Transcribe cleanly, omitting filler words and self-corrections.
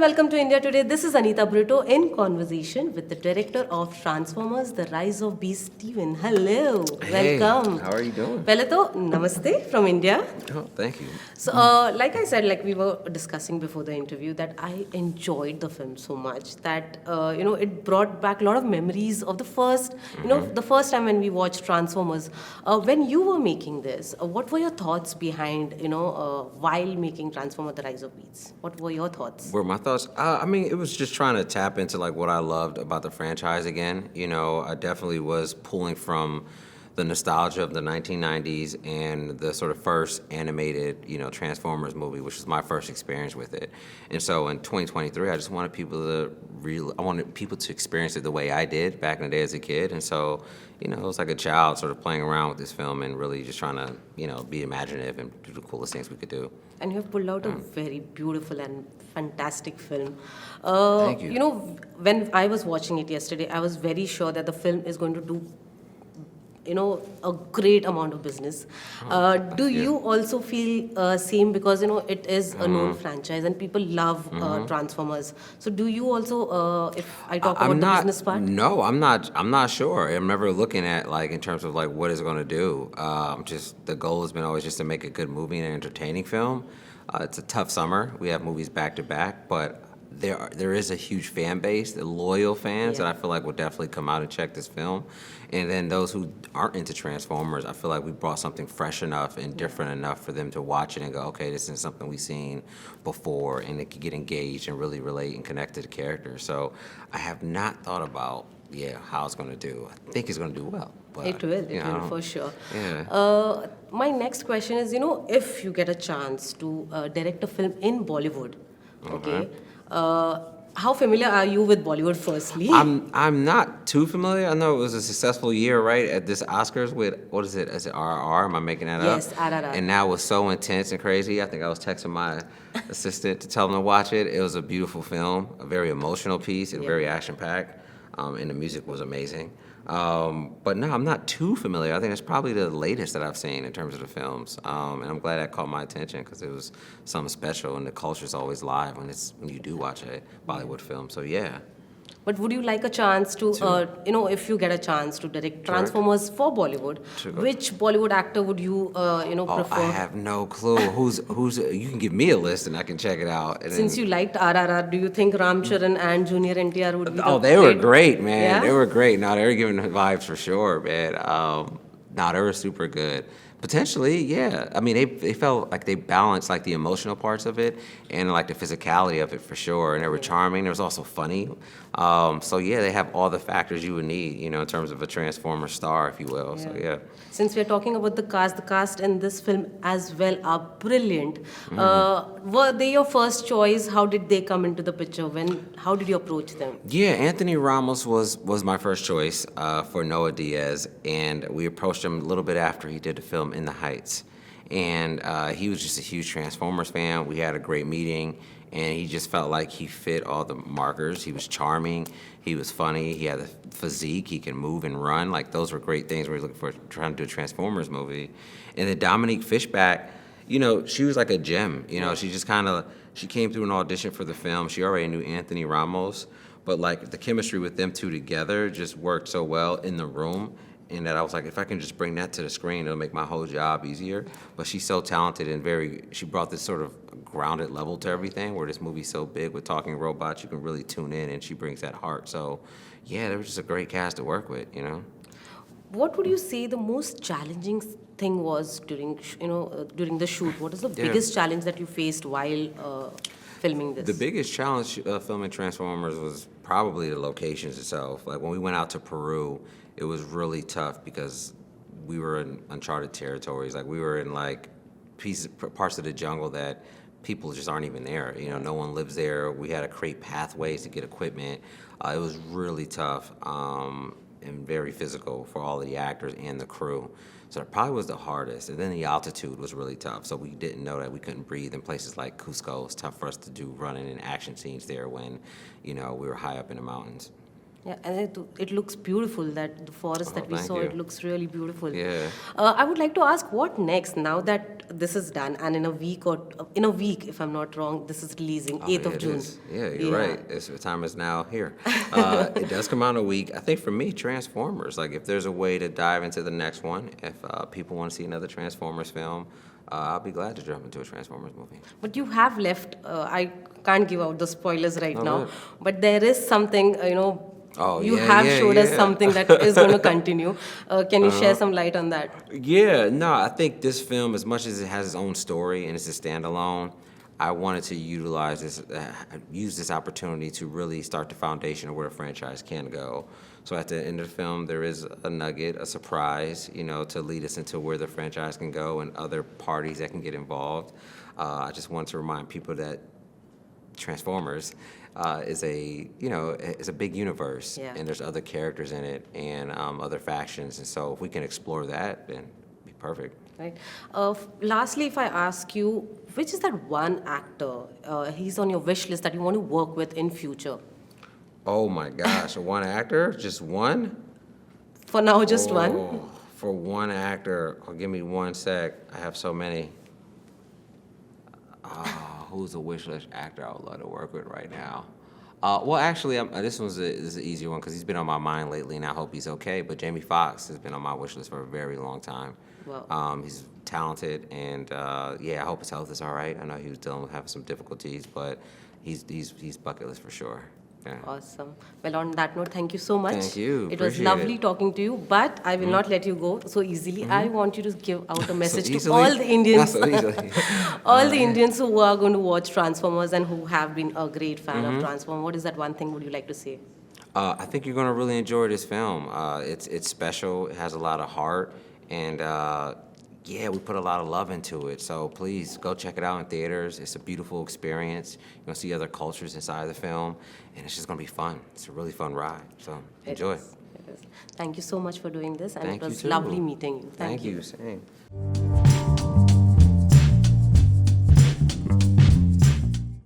welcome to India Today. This is Anita Britto in conversation with the director of Transformers, The Rise of Beast, Steven. Hello, Hey, welcome. how are you doing? Pehle to, namaste from India. Oh, thank you. So, like I said, like we were discussing before the interview, that I enjoyed the film so much that it brought back a lot of memories of the first, the first time when we watched Transformers. When you were making this, what were your thoughts behind, while making Transformers: The Rise of Beasts? What were your thoughts? Were my thoughts? I mean, it was just trying to tap into like what I loved about the franchise again. I definitely was pulling from the nostalgia of the 1990s and the sort of first animated, Transformers movie, which was my first experience with it. And so in 2023, I just wanted I wanted people to experience it the way I did back in the day as a kid. And so, it was like a child sort of playing around with this film and really just trying to, be imaginative and do the coolest things we could do. And you have pulled out a very beautiful and fantastic film. Thank you. When I was watching it yesterday, I was very sure that the film is going to do a great amount of business. Do you also feel same, because it is a known franchise and people love Transformers? So do you also, if I talk about the business part? No, I'm not. I'm not sure. I'm never looking at like in terms of like what it's going to do. Just the goal has been always just to make a good movie and an entertaining film. It's a tough summer. We have movies back to back, but there is a huge fan base, the loyal fans that I feel like will definitely come out and check this film. And then those who aren't into Transformers, I feel like we brought something fresh enough and different enough for them to watch it and go, okay, this is something we've seen before, and they can get engaged and really relate and connect to the characters. So I have not thought about, how it's going to do. I think it's going to do well. But, It will for sure. Yeah. My next question is, if you get a chance to direct a film in Bollywood, okay, how familiar are you with Bollywood firstly? I'm not too familiar. I know it was a successful year, right, at this Oscars with, what is it? Is it RRR? Am I making that up? Yes, RRR. And that was so intense and crazy. I think I was texting my assistant to tell him to watch it. It was a beautiful film, a very emotional piece and very action-packed, and the music was amazing. But no, I'm not too familiar. I think it's probably the latest that I've seen in terms of the films, and I'm glad that caught my attention because it was something special, and the culture's always live when you do watch a Bollywood film. So yeah. But would you like a chance to, if you get a chance to direct Transformers for Bollywood, which Bollywood actor would you, prefer? I have no clue. Who's? You can give me a list and I can check it out. And Since you liked RRR, do you think Ram Charan and Junior NTR would be they were great, man. Yeah? They were great. No, they were giving vibes for sure, man. No, they were super good. Potentially, yeah. I mean, they felt like they balanced like the emotional parts of it and like the physicality of it for sure. And they were charming. It was also funny. So yeah, they have all the factors you would need, in terms of a Transformer star, if you will. So yeah. Since we're talking about the cast in this film as well are brilliant. Were they your first choice? How did they come into the picture? How did you approach them? Yeah, Anthony Ramos was my first choice for Noah Diaz, and we approached him a little bit after he did the film In the Heights. And he was just a huge Transformers fan. We had a great meeting, and he just felt like he fit all the markers. He was charming, he was funny, he had a physique, he can move and run. Like, those were great things we were looking for, trying to do a Transformers movie. And then Dominique Fishback, she was like a gem. She came through an audition for the film. She already knew Anthony Ramos, but like the chemistry with them two together just worked so well in the room. And that I was like, if I can just bring that to the screen, it'll make my whole job easier. But she's so talented and she brought this sort of grounded level to everything, where this movie's so big with talking robots, you can really tune in, and she brings that heart. So, yeah, they were just a great cast to work with, What would you say the most challenging thing was during the shoot? What is the biggest challenge that you faced while filming this? The biggest challenge filming Transformers was probably the locations itself. Like when we went out to Peru, it was really tough because we were in uncharted territories. Like we were in like parts of the jungle that people just aren't even there. No one lives there. We had to create pathways to get equipment. It was really tough and very physical for all of the actors and the crew. So it probably was the hardest. And then the altitude was really tough. So we didn't know that we couldn't breathe in places like Cusco. It's tough for us to do running and action scenes there when, we were high up in the mountains. Yeah, and it looks beautiful. That the forest that we thank saw, you. it looks really beautiful. Yeah. I would like to ask, what next? Now that this is done, and in a week, if I'm not wrong, this is releasing Oh, 8th yeah, of it June. is. Yeah, you're Yeah. right. The time is now here. It does come out in a week. I think for me, Transformers. Like, if there's a way to dive into the next one, if people want to see another Transformers film, I'll be glad to jump into a Transformers movie. But you have left. I can't give out the spoilers right Oh, now, good. but there is something. Oh, You yeah, have yeah, showed us yeah. something that is going to continue. Can you share some light on that? Yeah, no, I think this film, as much as it has its own story and it's a standalone, I wanted to use this opportunity to really start the foundation of where a franchise can go. So at the end of the film, there is a nugget, a surprise, to lead us into where the franchise can go and other parties that can get involved. I just wanted to remind people that Transformers is a big universe, Yeah. and there's other characters in it and other factions, and so if we can explore that, then it'd be perfect. Right. Lastly, if I ask you, which is that one actor he's on your wish list that you want to work with in future? Oh my gosh, one actor, just one? For now, just one. Oh, for one actor, give me one sec. I have so many. Who's a wish list actor I would love to work with right now? Well, actually, this is an easier one because he's been on my mind lately, and I hope he's okay. But Jamie Foxx has been on my wish list for a very long time. Wow. He's talented, and yeah, I hope his health is all right. I know he was dealing with having some difficulties, but he's bucket list for sure. Yeah. Awesome. Well, on that note, thank you so much. Thank you. It was Appreciate lovely it. talking to you, but I will not let you go so easily. I want you to give out a message to easily? all the Indians, Not so easily. all the Indians who are going to watch Transformers and who have been a great fan of Transformers. What is that one thing would you like to say? I think you're gonna really enjoy this film. It's special. It has a lot of heart, and yeah, we put a lot of love into it. So please go check it out in theaters. It's a beautiful experience. You're gonna see other cultures inside the film, and it's just gonna be fun. It's a really fun ride. So enjoy. It is. Thank you so much for doing this, and Thank it you was too. lovely meeting you. Thank you. Same.